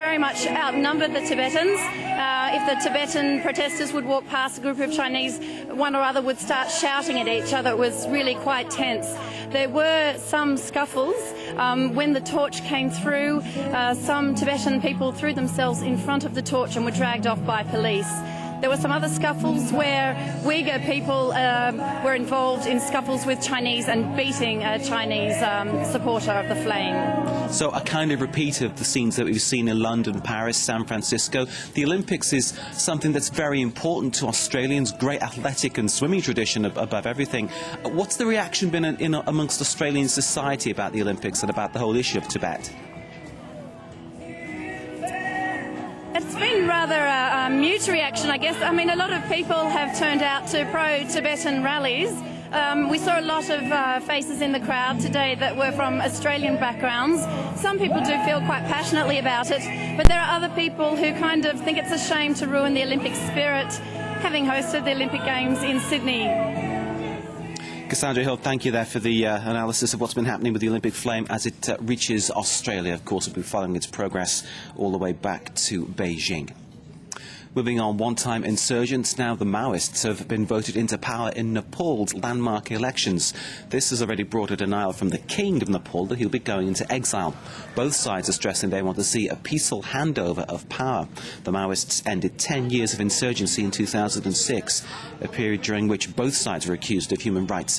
Very much outnumbered the Tibetans. If the Tibetan protesters would walk past a group of Chinese, one or other would start shouting at each other. It was really quite tense. There were some scuffles. When the torch came through, some Tibetan people threw themselves in front of the torch and were dragged off by police. There were some other scuffles where Uyghur people were involved in scuffles with Chinese and beating a Chinese supporter of the flame. So a kind of repeat of the scenes that we've seen in London, Paris, San Francisco. The Olympics is something that's very important to Australians, great athletic and swimming tradition above everything. What's the reaction been amongst Australian society about the Olympics and about the whole issue of Tibet? It's been rather a mute reaction, I guess. I mean, a lot of people have turned out to pro-Tibetan rallies. We saw a lot of faces in the crowd today that were from Australian backgrounds. Some people do feel quite passionately about it, but there are other people who kind of think it's a shame to ruin the Olympic spirit, having hosted the Olympic Games in Sydney. Cassandra Hill, thank you there for the analysis of what's been happening with the Olympic flame as it reaches Australia. Of course, we'll be following its progress all the way back to Beijing. Moving on, one-time insurgents, now the Maoists, have been voted into power in Nepal's landmark elections. This has already brought a denial from the King of Nepal that he'll be going into exile. Both sides are stressing they want to see a peaceful handover of power. The Maoists ended 10 years of insurgency in 2006, a period during which both sides were accused of human rights